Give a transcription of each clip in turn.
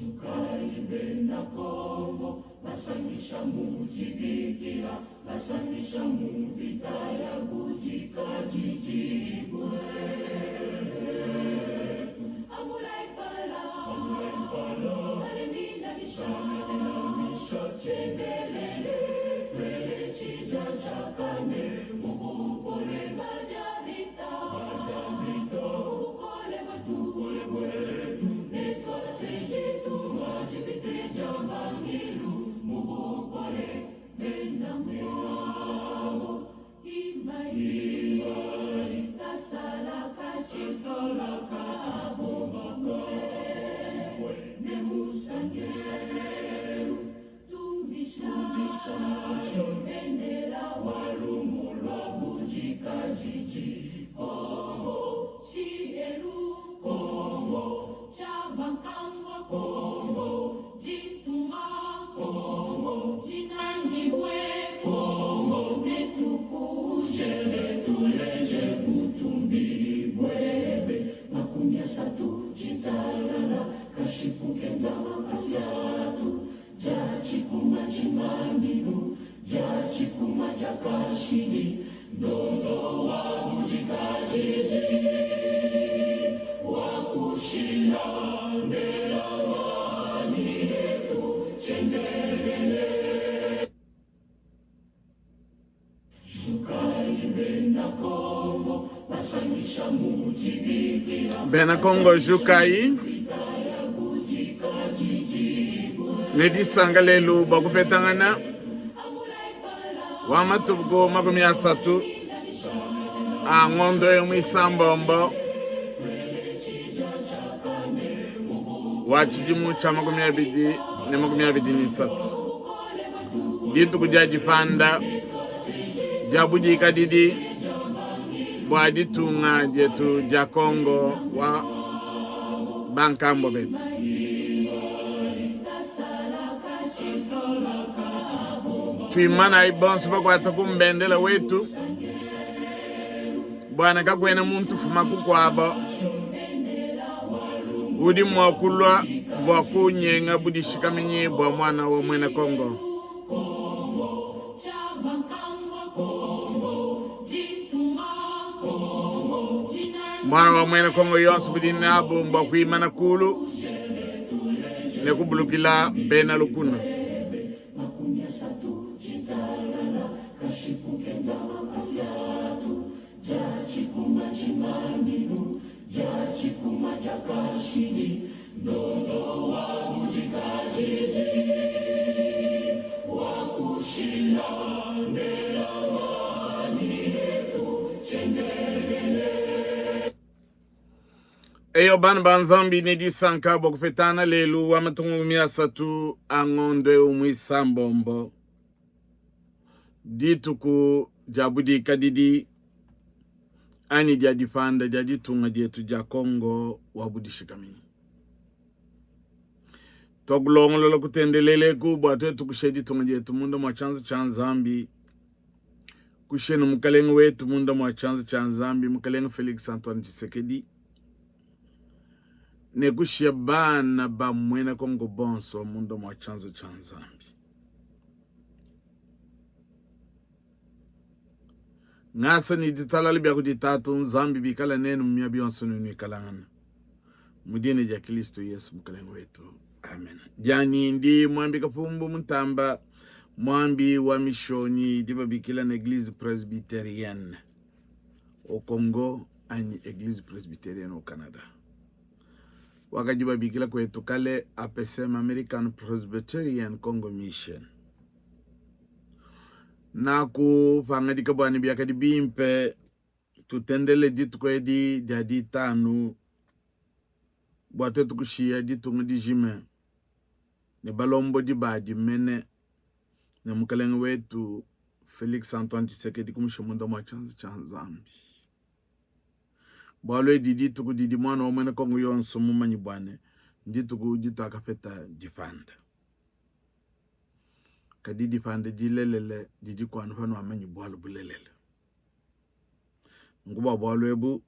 Shukai na Kongo, basangisha mujibikira, basangisha muvita ya bujika jijibwe. Amulai pala, alimina misha chendelele, twele chija chakane, mubukole majavita, mubukole wetu, netwa sejitu majibite jamangilu, mubukole mena meao, imai, tasala kachi, abomba nemusanyeru, tumisha, endela walumu lwabujika jiji, Kongo, Chieru, Kongo, Chabakangwa, Kongo, Jituma, Kongo, Jinangiwe, Kongo, netukuje, netuleje kutumbi mwebe, makumya satu, chitalala, kashipukenza asatu, jachikuma chimanginu, jachikuma jakashidi, ndondo wabujika jiji, wakushila ndelamani yetu chendelele. Shukai bena Kongo, basangisha mujibikira, bena Kongo Shukai nedisanga lelu bakupetangana wamatubgo makumi asatu angondo yomwisambombo wachijimu cha makumi abidi nisatu ditu kujajifanda jabujika didi bwaditunga jetu ja Kongo wa bankambo betu twimana ibonso bakwata kumbendela wetu bwana kakwena muntu fuma kukwabo udi mwakulwa bwakunyenga budishikamenye bwa mwana wa mwene Kongo mwana wa mwene Kongo yonso budinabo mbwakuimana kulu nekubulukila bena lukuna kashipukenza asatu, jachikuma chimanginu, jachikuma jakashidi, ndondo wabujika jiji, wakushila ndelamani yetu chendelele. Eyo bana banzambi nedisanka bokufetana lelu wa matungu asatu angondwe umwisambombo dituku jabudi kadidi ani jadifanda jaditunga dietu ja Kongo wabudishikamini toglongolo kutendelele kubwa twetu kushedi tunga dietu munda mwa chanzo cha Zambi kushenu mkalengu wetu munda mwa chanzo cha Zambi mkalengu Felix Antoine Tshisekedi nekushia bana ba mwene Kongo bonso munda mwa chanzo cha Zambi ngasa ni ditalali bya kuditatu Nzambi bikala nenu mmya byonso nunu ikalangana mudine ja Kristo Yesu mkalengo wetu amen. Jani ndi mwambi kapumbu mtamba mwambi wa mishoni diba bikila na Eglise Presbyterienne au Congo ani Eglise Presbyterienne au Canada wakajiba bikila kwetu kale APCM American Presbyterian Congo Mission na kufanga dikabwani biakadi bimpe tutendele ditu kwa di jadi tanu bwate tukushia ditu ngudi jime ne balombo di badi mene na mkalenga wetu Felix Antoine Tshisekedi kumushamunda mwa chanzo cha Zambi bwalwe ditu kudidi mwana wa mwene Kongo yonso mumanyi bwane ditu akafeta difanda kadidi fande dilelele didi kwanu fano amanyi bwalu bulelele nguba bwalu ebu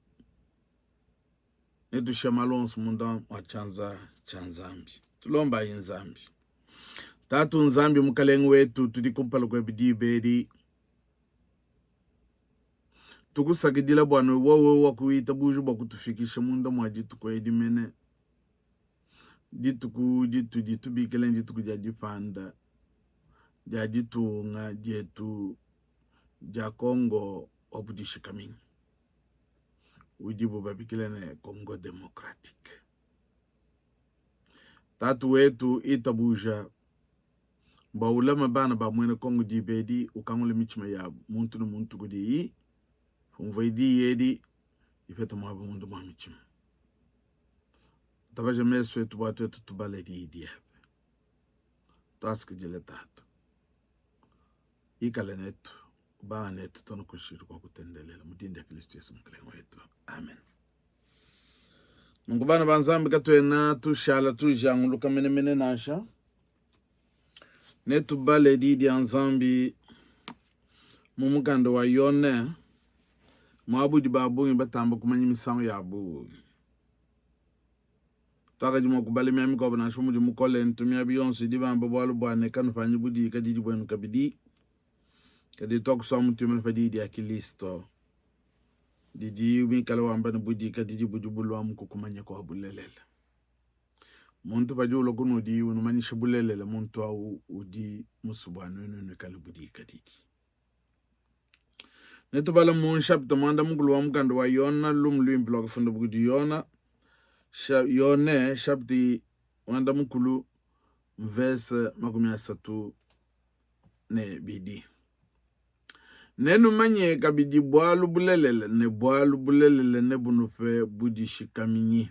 netu shemalonsu munda wa chanza chanzambi tulomba inzambi. Tatu nzambi mukalengu wetu tudikumpala kwa bidii bedi. Tukusakidila bwana wowe wakuita buju bakutufikisha munda mwajitu kwa edimene. Jitu bikelen jitu kujajipanda. Jajitu nga jetu ja Kongo obudishikamingi. Ujibu babikilene Congo Democratic. Tatu wetu itabuja. Ba ulama bana ba mwene Kongo dibedi ukangule michima ya muntu na muntu kudi funvaidi yedi ifeta mwabu mundu mwa michima. Tabaja meso etu watu etu tubale di idi hebe. Taski jile tatu. Ikale netu. Baa netu tono kushiru kwa kutendelela. Mudinde Kristo Yesu mkalengo wetu. Amen. Mungu bana banzambi katuena tu shala tu janguluka mene nasha. Netu bale didi anzambi mumukando wa yone mwabu di babu ngibatamba kumanyi misango ya abu. Taka jimo kubali miami kwa bana shumu jimu kole ntumia biyonsi di bamba walu bwane kanu fanyi budi kadidi bwenu kabidi. Kadi toku somu tumel fadidi ya kilisto. Didi umikala wamba budi kadidi bujubulu wa mku kumanya kwa bulelele. Muntu pajulo kunu di unumani shibulelele muntu au udi musubwanu nukala budi kadidi. Netu bala mun chapter manda mungulu wa mkando wa Yona lumlu imblog funda budi Yona. Yone chapter manda mungulu verse makumia satu ne bidi. Nenu manye kabidi boalu bulelele ne bunufe budi shikaminyi.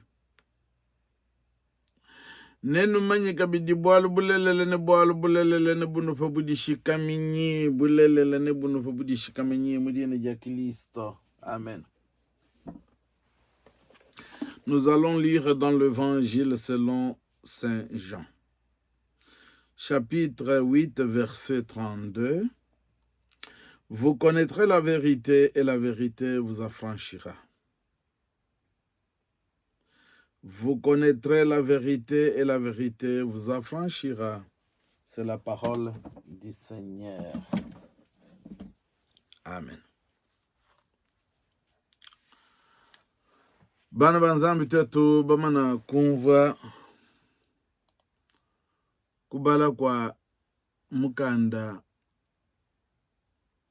Nenu manye kabidi boalu bulelele ne bunufe budi shikaminyi. Bulelele ne bunufe budi shikaminyi. Mudine ja Kristo. Amen. Nous allons lire dans l'évangile selon Saint Jean. Chapitre 8, verset 32. Vous connaîtrez la vérité et la vérité vous affranchira. Vous connaîtrez la vérité et la vérité vous affranchira. C'est la parole du Seigneur. Amen. Bana banzambi tetu bamana kumva kubala kwa mukanda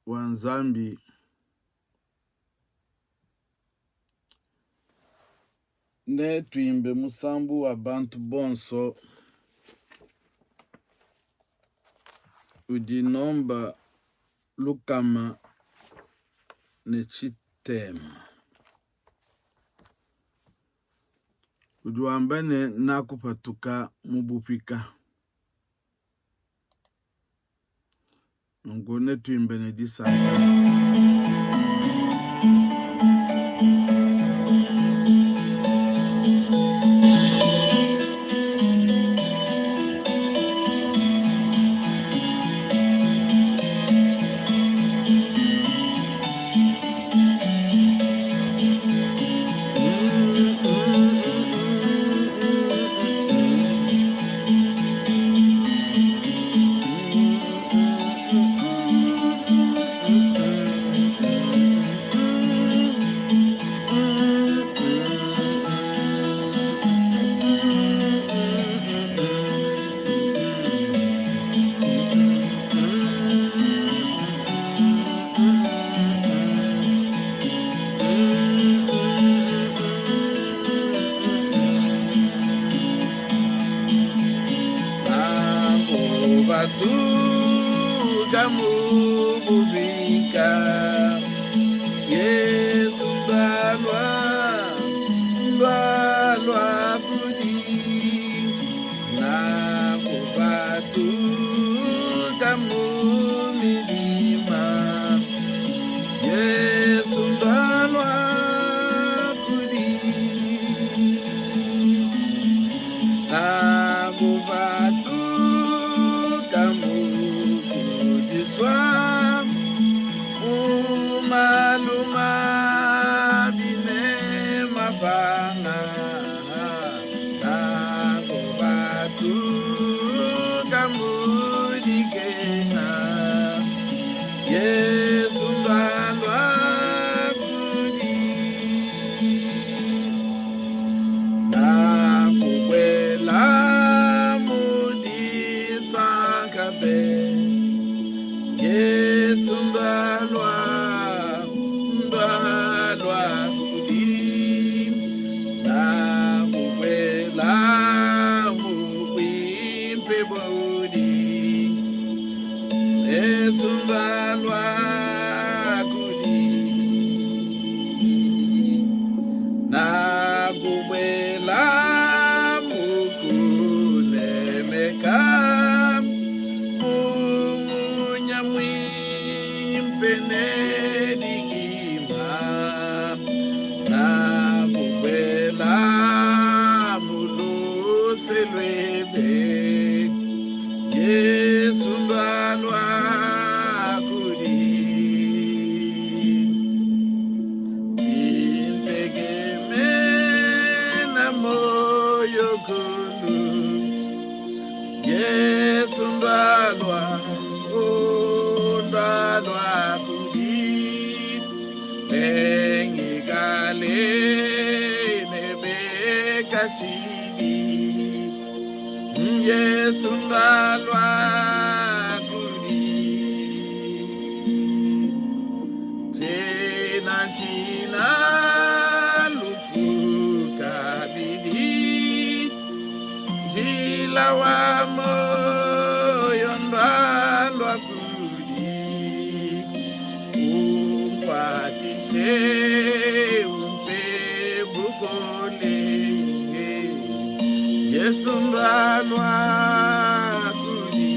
wanzambi ne tuimbe musambu wa bantu bonso udinomba lukama ne chitema uduambane nakupatuka mubupika ngone tuimbe ne disanta. Mubika Yesu balwa budi na kubatu kamu milima Yesu balwa budi na kubatu kamu kudiswa maluma bine mabanga lukulu Yesu ndalwa kudi engikale nebekashidi Yesu ndalwa kudi china lufuka bidi jila wa moyo ndalwa kudi umpatishe umpe bukole Yesu ndalwa kudi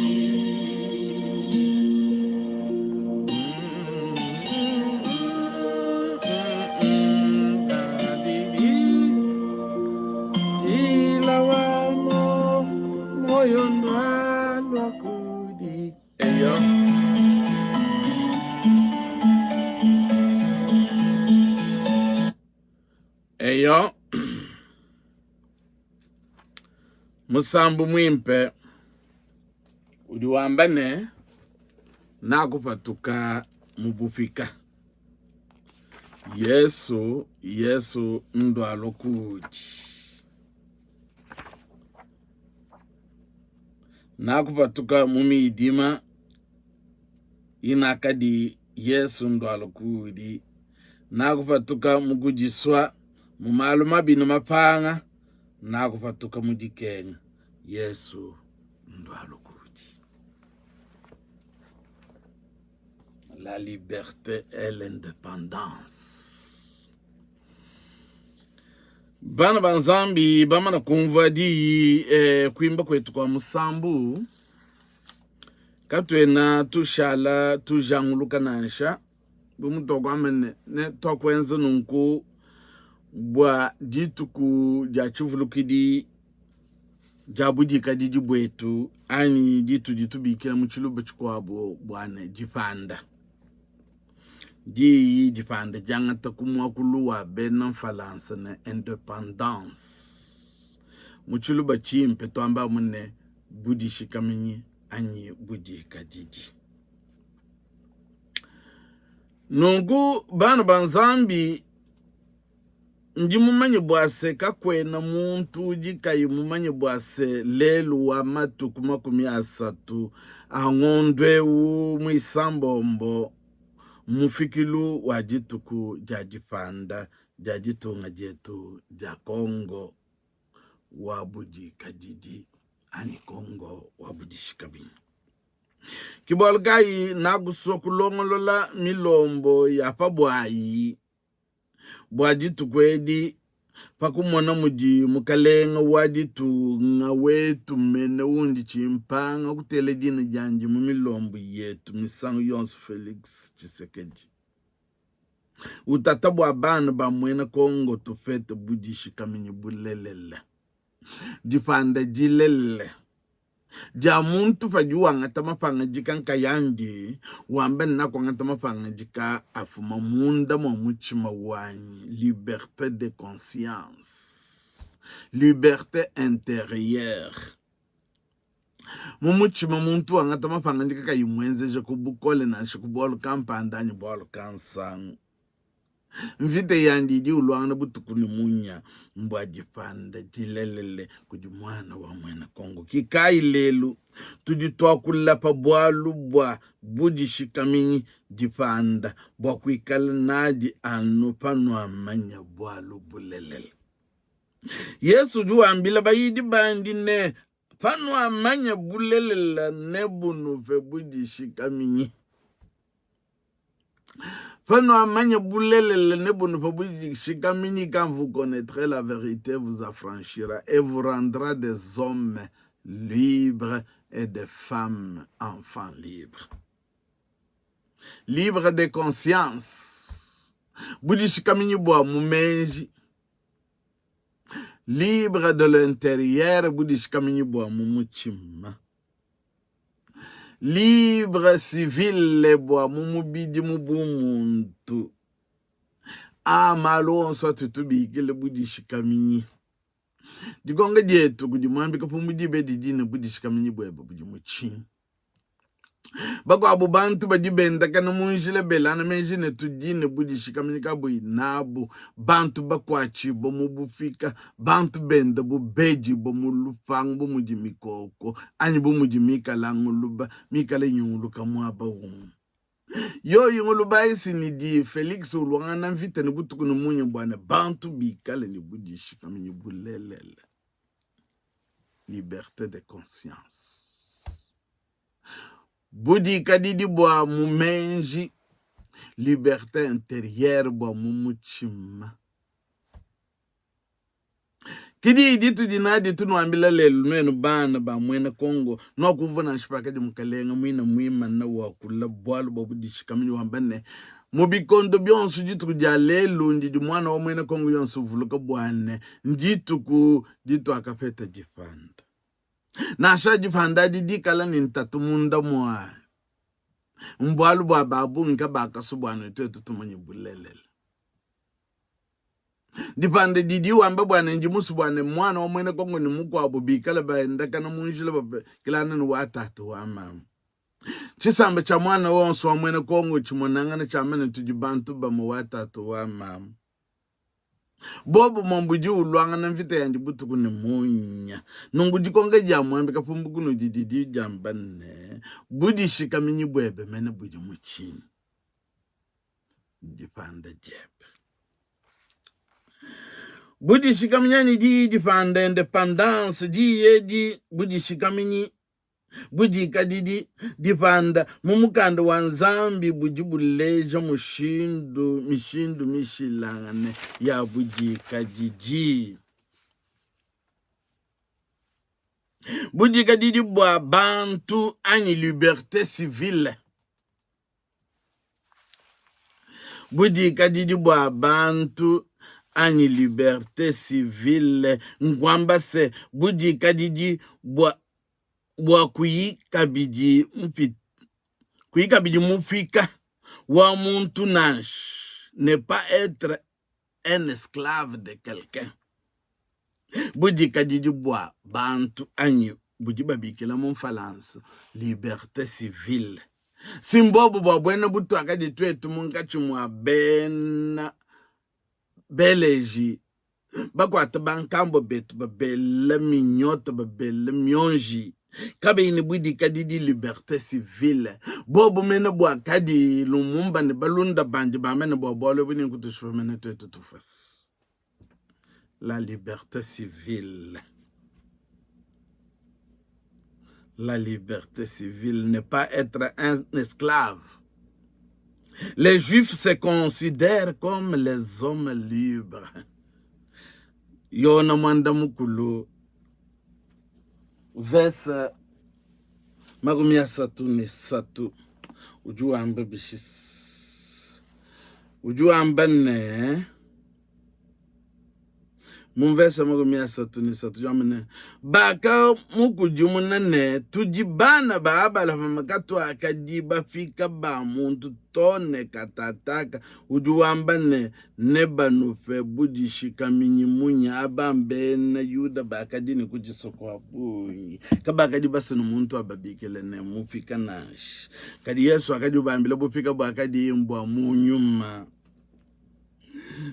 jila wa moyo ndalwa kudi eyo musambu mwimpe uliwambane nakupatuka mubufika Yesu ndwalo kuti nakupatuka mumidima inakadi Yesu ndwalo kuti nakupatuka mukujiswa mumalu mabino mapanga nakupatuka mudikenya Yesu ndwalo kuti la liberté et l'indépendance. Bana banzambi bamana kumva di kuimba kwetu kwa musambu katwena tushala tujanguluka nansha bumutogo amene ne tokwenza nunku bwa dituku jachuvulukidi jabudika diji bwetu ani ditu bikira muchiluba chikwabo bwana jipanda jipanda jangata kumwa kuluwa bena falansa na independence muchiluba chimpe twamba mune budishi kaminyi anyi budika didi nungu bana banzambi nji mumanye bwase kakwena muntu jikayi mumanye bwase lelu wa matuku 30 angondwe mwisambombo mufikilu wa jituku jajifanda jajitunga jetu ja Kongo wabudika jiji ani Kongo wabudishikabini kibolgayi nagusokulongolola milombo ya pabwayi bwajitu kwedi pakumona muji mukalenga waditu nga wetu mene undi chimpanga kutele jina janji mumilombo yetu misangu yonsu Felix Tshisekedi utatabu abana ba mwena Kongo tufete budishi kaminyi bulelele jifanda jilele ja muntu fajuwa ngata mapanga jika nkayandi wambe nako ngata mapanga jika afuma munda muchima wanyi liberté de conscience liberté intérieure muchima muntu ngata mapanga jika kayimwenze je kubukole na shikubolo kampanda ni bolo kansangu mvite yandi di ulwana butukuni munya mbwa jifanda jilelele kujumwana wa mwena Kongo kikai lelu tujitoa kulapa bwalu bwa budishikaminyi jifanda bwa kuikala nadi anu panwa manya bwalu bulelele Yesu juwa ambila bayidi bandi ne panwa manya bulelele nebunu fe budishikaminyi Fano amanya boulele nebonu fabuji shikamini quand vous connaîtrez la vérité vous affranchira et vous rendra des hommes libres et des femmes enfants libres. Libres de conscience. Budi shikamini boa mumenji. Libre de l'intérieur budi shikamini boa mumuchima. Libre civil le boa mumubidi mubumuntu amalo onso tutubi kele budi shikamini Digonga dietu kujimwambi kapumbu jibe didine budishikaminyi bweba bujimuchi. Bako abo bantu bajibenda kana munjile belana menjine tujine budishikaminyi kabui nabu bantu bakwachi bomu bufika bantu benda bu beji bomu lufang bomu jimikoko anyi bomu jimika languluba mikale nyunguluka mwaba umu. Yo yunguluba isi ni di Felix ulwangana vita ni butuku numunye bwana bantu bikale ni budishikaminyi bulelele. Liberté de conscience. Budi kadidi bwa mumenji. Liberté intérieure bwa mumuchima. Kidi ditu dinadi tunuambila lelu nwenu bana ba mwena Kongo. No kuvuna nshipaka di mkalenga mwina mwima na wakula bwalu babudi shikamini wambane. Mubikondo byonsu jitu kudia lelu ndi mwana wa mwena Kongo yonsu vuluka bwane. Njitu ku ditu akafeta jifanda. Nasha jifanda didi kala ni ntatumunda mwa. Mbwalu bwa babu nka baka subwanu ito tutumanyi bulelele. Dipande didi wamba bwana njimusu bwana mwana wa mwene Kongo ni muku wa bubikala ba ndaka na munjile ba kilana ni watatu wa mama. Chisamba cha mwana wonsu wa mwene Kongo chimonangana cha mene tujibantu ba mu watatu wa mama. Bobo mambuji ulwanga na mvita ya njibutu kune munya. Nungu jikonga jamu ambi kapumbu kunu dididi jambane. Budi shikaminyi bwebe mene budi muchini. Dipande jebe. Budi shikaminyani di dipande independence di yedi budi shikaminyi. Budi kadidi dipanda mumukanda wanzambi budi buleja mishindu mishilangane ya budi kadidi. Budi kadidi bwa bantu ani liberté civile. Budi kadidi bwa bantu ani liberté civile. Ngwamba se budi kadidi bwa kuyikabidi mufika wa muntu nash ne pas être un esclave de quelqu'un. Budi kadidi bwa bantu anyi budi babikela mumfalansa liberté civile. Simbobo bwa bwena butu akadi twetu munkachi mwa bena beleji. Bakwata bankambo betu babele minyota babele myonji. Kabe ini budi kadidi liberté civile. Bobo mene bwa kadi lumumba ni balunda bandi ba mene bwa bolo bini kutushwe mene twetu tufas. La liberté civile. La liberté civile n'est pas être un esclave. Les juifs se considèrent comme les hommes libres. Yona mwanda mukulu verse magumi ya satu ni satu ujuamba bishis ujuamba ne Mumvesa magumi ya satu ni satu jamane baka mukujumuna ne tujibana baabala famakatu akajiba fika ba muntu tone katataka ujuamba ne banufe budi shikaminyi munya abambe na yuda baka dini kujisoko abunyi kabaka dibasu muntu ababikele ne mufika nash kadi Yesu akajubambila bufika baka di mbwa munyuma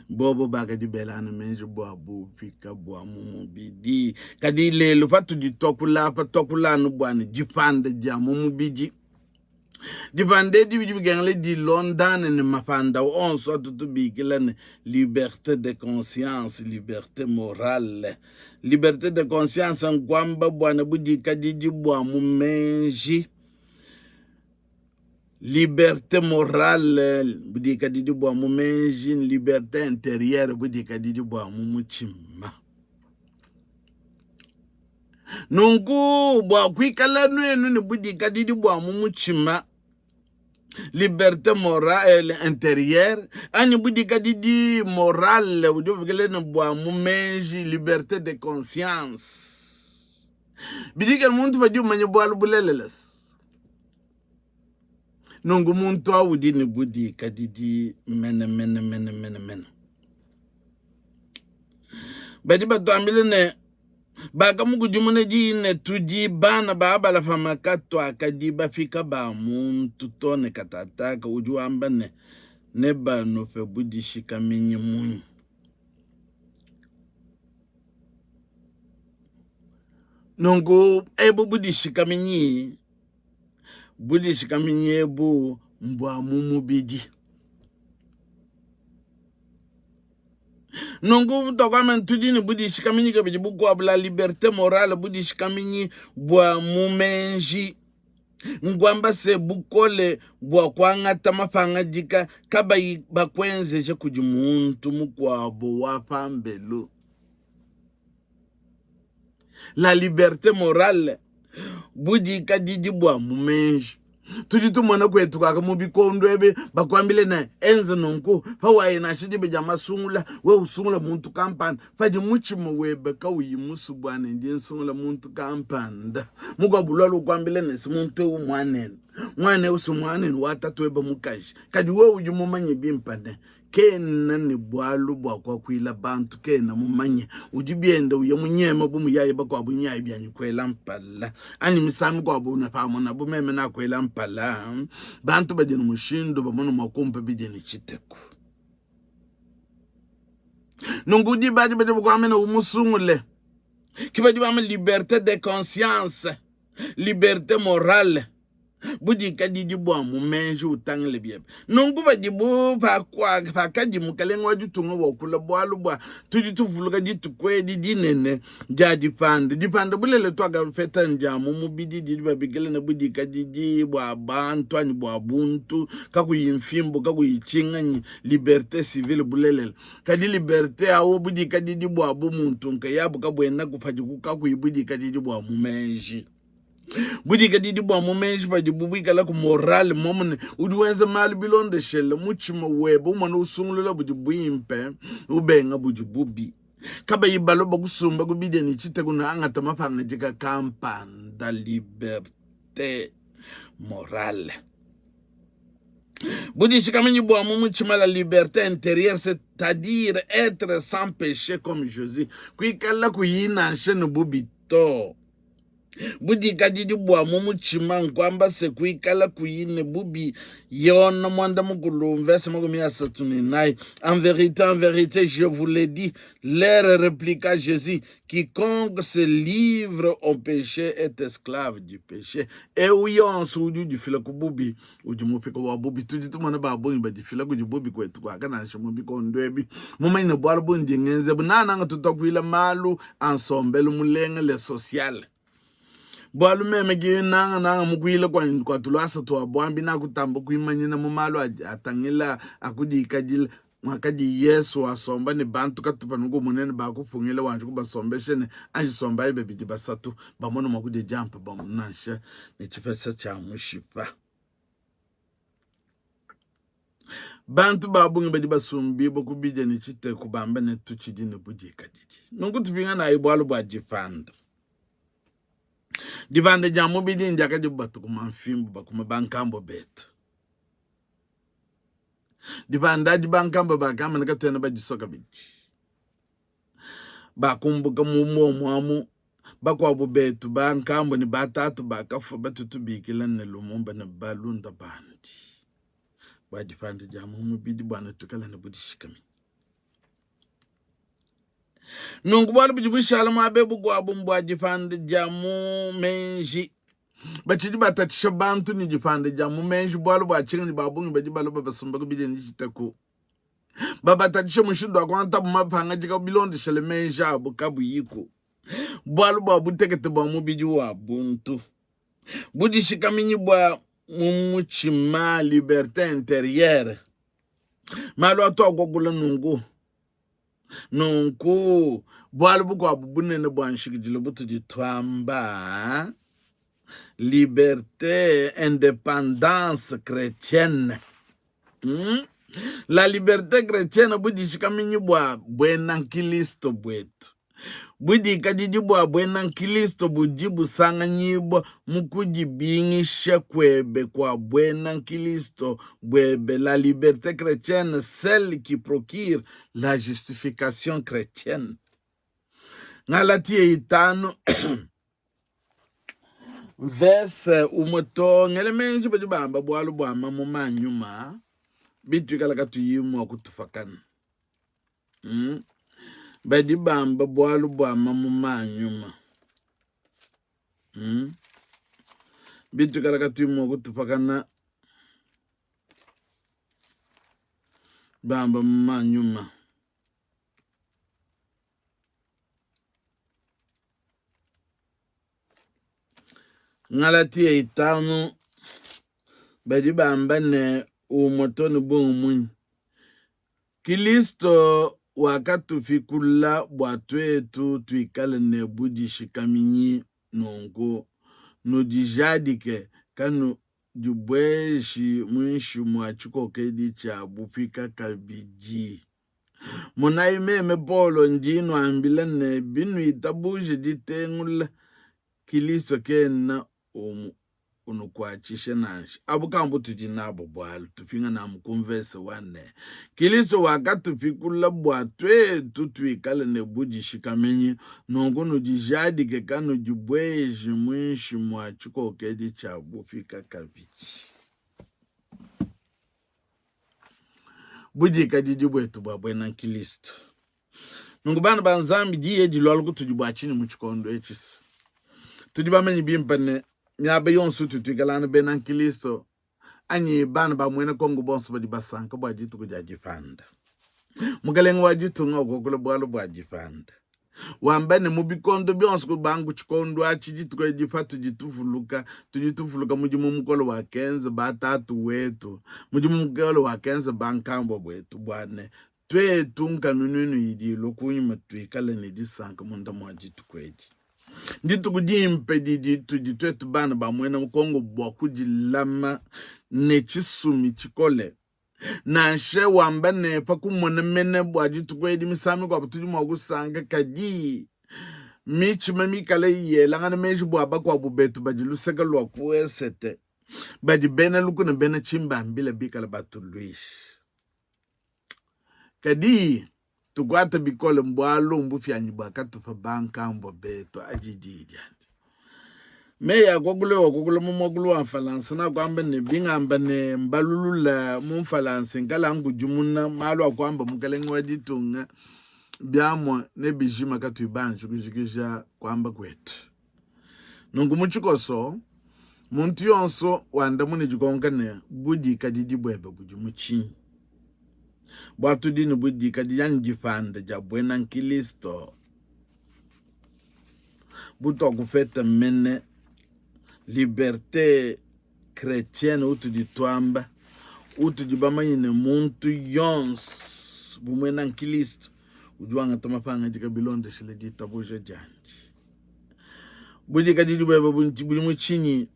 bobo baka di belana menje bwa bufika bwa mumubidi kadi lelo patu di tokula no bwana jipande ja mumubidi dipande di bigengle di London ne mafanda on sorte to bigilane liberté de conscience, liberté morale. Liberté de conscience ngwamba bwana budi kadiji bwa mumenji. Liberté morale budi kadiji bwa mumenji, liberté intérieure budi kadiji bwa mumuchima. Nungu bwa kwikala nwenu ni budi kadiji bwa mumuchima. Liberté morale intérieure ani budi kadidi morale ujo vile na bwa mumenji liberté de conscience bidika muntu faju manye bwa buleleles nungu muntu awudi ni budi kadidi mene badi bato ambile ne Baka mukujumune jine tuji bana baba la famakato akadiba fika ba muntu tone katataka ujuamba ne ba no fe budi shika minyi munyi. Nongo ebo budi shika minyi ebu mbwa mumu bidi. Nongo tokamen tudini budi shikaminyi ke bijibu kwa la liberté morale budi shikaminyi bwa mumenji ngwamba se bukole bwa kwangata mafanga jika kaba bakwenze je kujimuntu mukwabo wapambelo. La liberté morale budi kadidi bwa mumenji tuji tumona kwetu kaka mubikondwebe bakwambile na enze nonko hawaye na shidi beja masungula we usungula muntu kampani faji muchimo webe ka uyimusu bwane ndiye nsungula muntu kampanda mugwa bulalo kwambile na simuntu mwane usumwane watatu webe mukashi kadi we uyumumanye bimpane kena ni bwalu bwa kwa kuila bantu kena mumanye ujibienda uye munyema bumuyaye bakwa bunyaye byanyu kwela mpala ani misami kwa buna pamona bumeme na kwela mpala bantu badini mushindo bamono makumpa bidini chiteku nungudi badi kwa amena umusungule kibadi bama liberté de conscience liberté morale budi kadidi bwa mumenji utangle biebe nongu badibu pa kadimu kalengwa jutungo wakula bwalu bwa tujituvuluka jitukwe dinene jadi dipande bulele twaga feta njamu mubidi diba bigele na budi kadidi bwa bantu ani bwa buntu kaku yimfimbo kaku yichinga liberté civile bulele kadi liberté awo budi kadidi bwa bumuntu nkayabu kabwena kufajiku kaku yibudi kadidi bwa mumenji budi kadidi bwa mumenji badi bubika la ku moral momone uduwenze mali bilonde shele muchimo webo umana usungulula budi bwimpe ubenga budi bubi kaba yibalo bakusumba kubide ni chite kuna angata mapanga jika kampanda liberté morale budi shikamenyi bwa muchima la liberté intérieure c'est-à-dire être sans péché comme Jésus kuikala kuyina nshene bubi to budi kadidi bwa mumuchima nkwamba se kuikala kuyine bubi yona mwanda mukulumve se magumi ya satuni nai en vérité je vous l'ai dit leur répliqua Jésus quiconque se livre au péché est esclave du péché e uyon sudu di fila kububi ujimupika wa bubi tujitumana ba bongi ba di fila kujibubi kwetu kwa kana shamubi ko ndwebi mumaine bwala bundi ngenze bunana nga tutakwila malu ensemble mulenge le social bwalu meme gi nanga mukwile kwa tulasa to abwambi na kutambo kuimanyina mumalu atangila akudikadile mwakadi Yesu asomba ni bantu katupa nuko munene bakufungile wanje kubasombeshene anjisomba ibe bidi basatu bamono makude jampa bamunansha ne chipesa cha mushipa bantu babungi badi basumbi bokubije ni chite kubamba ne tuchidine budi kadidi nungu tupinga na ibwalu bwa jifanda divande jamu bidi njaka jibatu kumamfimbo bakuma bankambo betu divanda jibankamba bakama nakatwena bajisoka bidi bakumbuka mwamu bakwa betu bankambo ni batatu bakafa batutubikila ne lumumba ne balunda bandi badifande jamu bidi bwana tukala ne budi shikami nungu bwala bujibushala mabebu gwa bumbwa jifande jamu menji bachidi batatisha bantu ni jifande jamu menji bwala bwa chingi babungi bajibalo babasumba kubide ni jitaku babatatisha mushindo akwanta bumapanga jika bilondi shale menji abu kabu yiko bwala bwa butekete bwa mubiji wa buntu budi shikaminyi bwa mumuchima liberté intérieure malo atogwa gula nungu bwala bugwa bubunene bwa nshikijile butu jitwamba liberté indépendance chrétienne la liberté chrétienne budi shikaminyi bwa bwena nkilisto bwetu budi kadidi bwa bwena nkilisto bujibu sanga nyibwa mukujibingisha kwebe kwa bwena nkilisto bwebe la liberté chrétienne celle qui procure la justification chrétienne Ngalatia 5 verse umoto ngele menji badi bamba bwalu bwama mu manyuma bitu kala katuyimu akutufakana badi bamba bwalu bwama mu manyuma bitu kala katuyimu akutufakana bamba mu manyuma Ngalatia 5 badi bamba ne umoto ni bungu Kristo wakatufikula bwatwetu twikale ne budishikaminyi nongo nudijadike kanu jubweshi mwishi mwachikoke dicha bufika kabiji munaimeme polo ndino ambila ne binu itabuje ditengula Kristo kena unukwachishe nashi abukambu tujinabo bwalu tufinga na mkumvese wane Kristo wakatufikula bwatwetu twikale ne budishikamenyi nongo nudijadike kanu jubweshi mwishi mwachikoke dicha bufika kabiji budika jijibwetu bwabwena Kristo nungu bana banzambi diye jilwalu kutujibwachini muchikondo echisi tujibamenyi bimpane nyabe yonsu tutuikalana bena Kristo anyi bana ba mwene kongo bonso badi basanka bwajitu kujajifanda mukalenga wajitu ngokokule bwalu bwajifanda wambane mubikondo byonso kubangu chikondo achijitu kujifatu tujitufuluka mujimu mukolo wa kenze batatu wetu mujimu mukolo wa kenze bankambo bwetu bwane twetu nkanununu yidilo kunyuma tuikale ni disanka munda mwajitu kweji nditu kujimpe twetu bana ba mwene mkongo bwa kujilama ne chisumi chikole na she wamba ne pakumone mene bwa jitu kwedi misami kwa butuji mwagusanga kadi michime mikale yela ngana meji bwa bakwa bubetu bajiluseka lwa kuesete baji bene lukune bene chimba mbile bikala batuluishi kadi tukwata bikole mbwalo mbufyanyi bwakatufa banka mbo beto ajijijandi meya kokule mumokulu wa falansi na kwamba ne bingamba ne mbalulula mumfalansi ngala ngujumuna malo akwamba mukalenga waditunga byamo ne bijima katuibanju kujikisha kwamba kwetu nungu muchikoso muntu yonso wanda muni jikonga ne budi kadidi bwebe bujimuchi bwatu dini budi kadiyan jifanda jabwena Kristo buto kufeta mene liberté chrétienne utu ditwamba utu jibamayine muntu yons bumwena Kristo ujuanga tamapanga jikabilonde shile ditabuje janji budi kadidi bwebe bujimuchinyi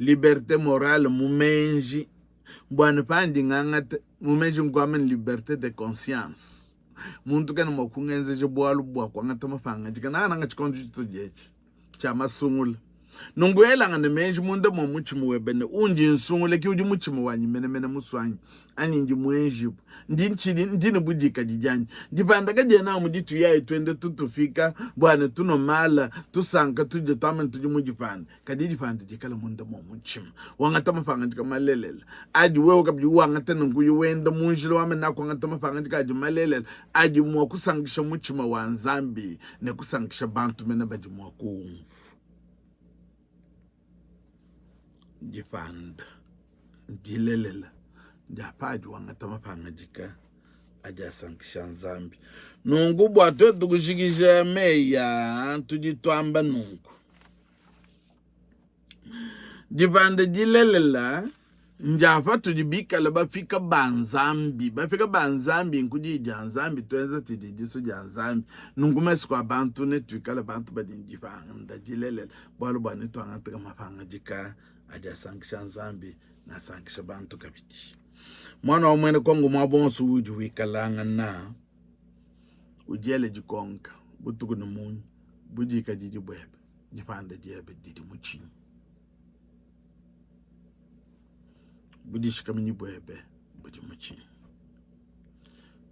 liberté morale mumenji bwana pandi ngangate mumenji ngwame liberté de conscience muntu kana makungenze je bwalu bwa kwangata mafanga jikana nanga chikondo chitojechi chama sungula nongwela ngane menji munde mo muchimu webene unji nsungule ki uji muchimu wanyi mene muswanyi ani nji mwenji ndini budika jijanyi jipanda kaje na mujitu yae twende tutufika bwana tuno mala tusanka tuje tamen tuje mujipanda kadiji panda jikala munde mo muchimu wangata mafanga jika malelela aji wewe kabji wangata nunguyu wenda munjilo wame nako wangata mafanga jika aji malelela aji mwa kusankisha muchimu wa Nzambi ne kusankisha bantu mene baji mwa kuumfu jifanda ndilelela ndapaji wangata mapanga jika aja sankisha Nzambi nungu bwatu tukushikisha meya tujitwamba nungu jifanda jilelela njafa tujibikala bafika banzambi nkujija Nzambi tuenza tididiso ja Nzambi nungu mesu kwa bantu netwikala bantu badinjifanda jilelela bwalu bwane twangata mapanga jika aja sankisha Nzambi na sankisha bantu kabiti mwana wa mwene kongo mwabonsu uju wikalanga na ujele jikonka butuku na munyi bujika jiji bwebe jifanda jebe jidi muchini budishika minyi bwebe budi muchini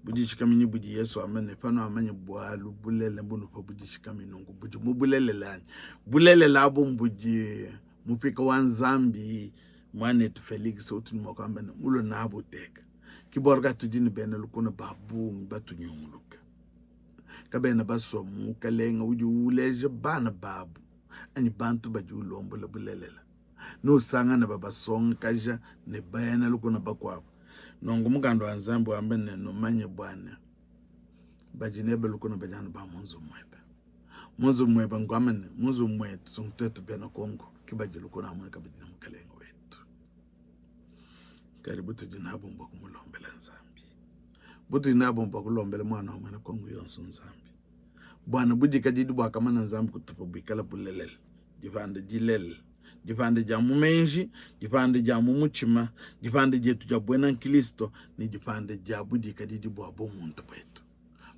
budi shikamini budi Yesu amene pano amanye bwalu bulele mbunu pa budi shikamini nungu budi mubulele lani bulele labo mbudi mupika wanzambi mwane tu Felix utu mwaka ambene mulo nabo teka kiborga tudini bene lukuna babu mbatu nyunguluka kabena baso mukalenga uju uleje bana babu ani bantu baju lombo le bulelela no sanga na baba song kaja ne bayana lukuna bakwabo nongo mugando wanzambi ambene no manye bwana bajinebe lukuna bajana ba munzu mweba ngwamene munzu mwetu sungtetu bena Kongo kibaje lukuna amwe kabidina mukalenga wetu karibu tujinabo mbo kumulombela nzambi butu inabo mbo kulombela mwana wa mwana Kongo yonso nzambi bwana budi kajidi bwa kama na nzambi kutupo bikala bulelel divande jilel divande jamu menji divande jamu muchima divande jetu jabwena Kristo ni divande jabudi kajidi bwa bomuntu wetu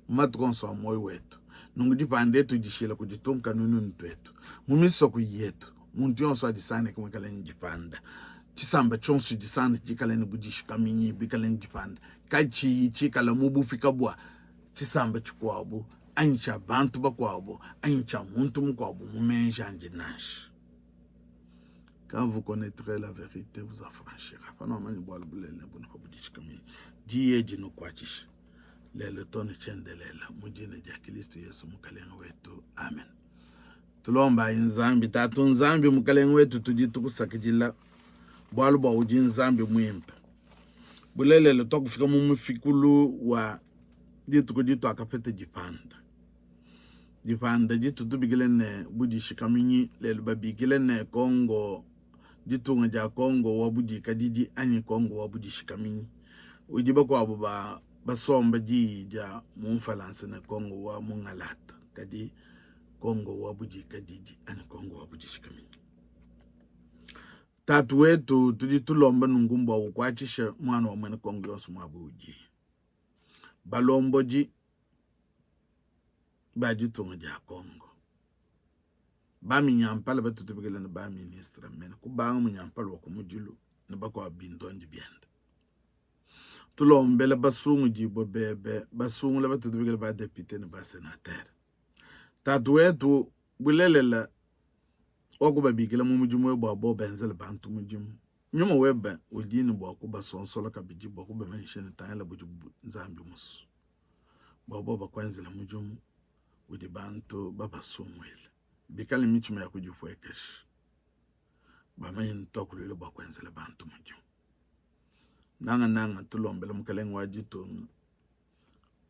matukonso moyo wetu nungu divande tu jishila kujitunka nunu nwetu mumiso kuyetu muntu yonso adisane kumekala njipanda chisamba chonso jisane jikala ni bujishikaminyi bikala njipanda kachi chikala mubu fikabwa chisamba chikwabu ancha bantu bakwabo ancha muntu mkwabo mumenja njinash. Quand vous connaîtrez la vérité, vous affranchira. Pendant que vous avez dit que vous avez le ton de chendela, mujine ja Kristo Yesu mukalenga wetu. Amen. Tulomba inzambi tatu nzambi mukalenga wetu tujitu kusakijila bwalu ba uji nzambi mwimpe. Bulele le toku fika mumufikulu wa jitu kujitu akapete jipanda. Jipanda jitu tubigile ne budi shikaminyi lelu babigile ne Kongo jitu ngaja Kongo wabudi kadidi ani Kongo wabudi shikaminyi. Ujiba kwa abuba basomba jija mumfalansi ne Kongo wa mungalata kadi Kongo wabudi kadidi ani Kongo wabudi shikaminyi. Tatu wetu tujitulomba nungumba ukwachisha mwana wa mwene Kongo yonsu mwabuji. Balomboji bajitunga ja Kongo. Ba minyampala batutubigela na ba ministra mena kubanga munyampala wakumujulu na bakwa bintonji bienda. Tulombela basungu jibo bebe basungu la batutubigela ba depute na ba senateur. Tatu wetu bulelela wakuba bigela mumujumu webo abo benzele bantu mujumu. Nyuma webe ujini wakuba sonsola kabijibu wakuba menshene tayala bujubu nzambi musu. Babo bakwenzela mujumu udi bantu baba sumwele. Bikali michuma ya kujifwekesh. Bamayi ntokulele bakwenzela bantu mujumu. Nanga tulombele mukalenga wajitunga.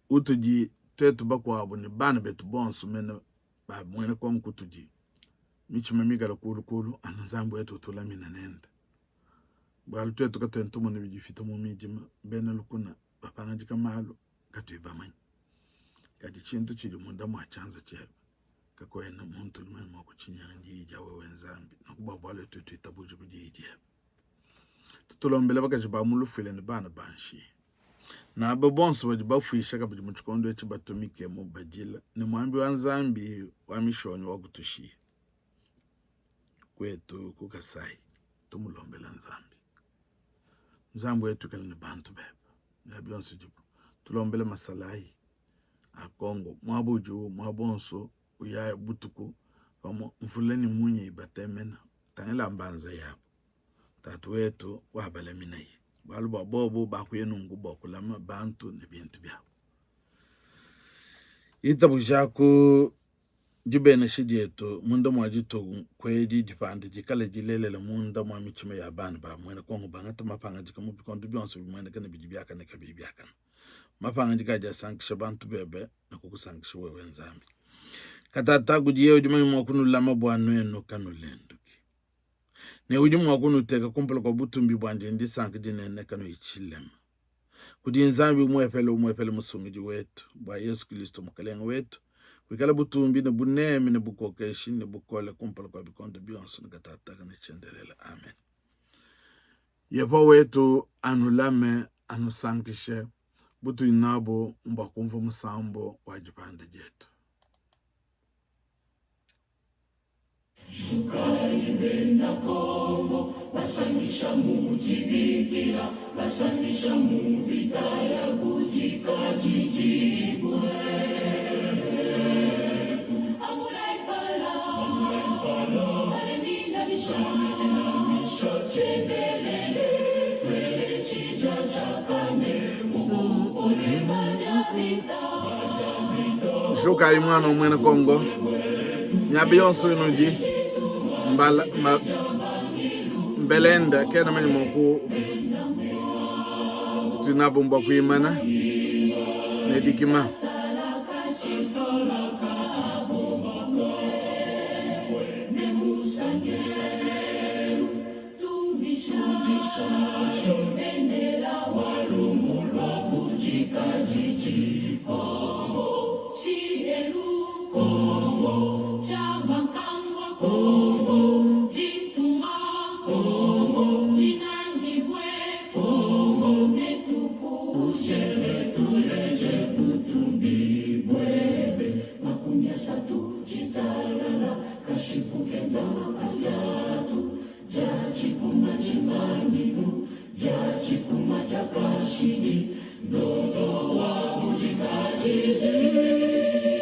Utuji twetu bakwa abu ni bana betu bonsu mene ba mwene Kongo kutuji. Michuma migala kulu anazambu yetu tulamina nenda. Balu twetu katuentumu ni bijifita mumijima bena lukuna bapanga jika malu katu ibamanyi. Kadi chintu chili munda mwachanza chebe. Kakwena muntu lumene mwakuchinyanji ija wewe nzambi. Nakubabwale tutu itabuji kujiji. Tutulombele baka jiba mulufile ni bana banshi. Na ababonsu wajibafuisha kabuji mchukondo echi batumike mubajila. Ni mwambi wa nzambi wa mishonyo wakutushia. Kwetu kukasai. Tumulombele nzambi. Nzambi wetu kali ni bantu bebe. Nabionsu jibu. Tulombele masalai. A Kongo, mwabuju, mwabonso, uya butuku, kama mfuleni munye ibatemena, tangela mbanza yabu. Tatu wetu, wabale minayi. Balu babobu, bakuye nungu bakulama, bantu, nebintu biyabu. Itabu jaku, jibene shidietu, munda mwajitu kwedi jipande, jikale jilele munda mwamichime ya bani ba, mwene Kongo bangata mapanga jikamupi kontubionso mwene kane bijibiaka ne kabibiaka. Mapanga jikaja sankisha bantu bebe na kukusankisha wewe nzambi. Katata kujiye ujumani mwakunu lama buwanu eno kanu lenduki. Ne ujumu mwakunu teka kumpala kwa butumbi buwanje ndi sankiji nene kanu ichilema. Kudi nzambi umwepele musungiji wetu. Bwa Yesu Kristo mukalenga wetu. Kwikala butumbi ne bunemi ne bukokeshi ne bukole kumpala kwa bikonde biyonsu na katata kane chendelela. Amen. Yepa wetu anulame anusankishe. Butu inabo mbakumva musambo wajipande jetu. Shukaimbe na Kongo, basanisha mujibikira, basanisha muvita ya bujika jijibwe. Amurai pala, alemina misha chendelele, twele chija chakane, mubupole majavita. Shukai mwana umwene Kongo, nyabi yonsu inuji, mbelenda kena mwenye moku tunabumba kuimana nedikima Dodo wa bujika jiji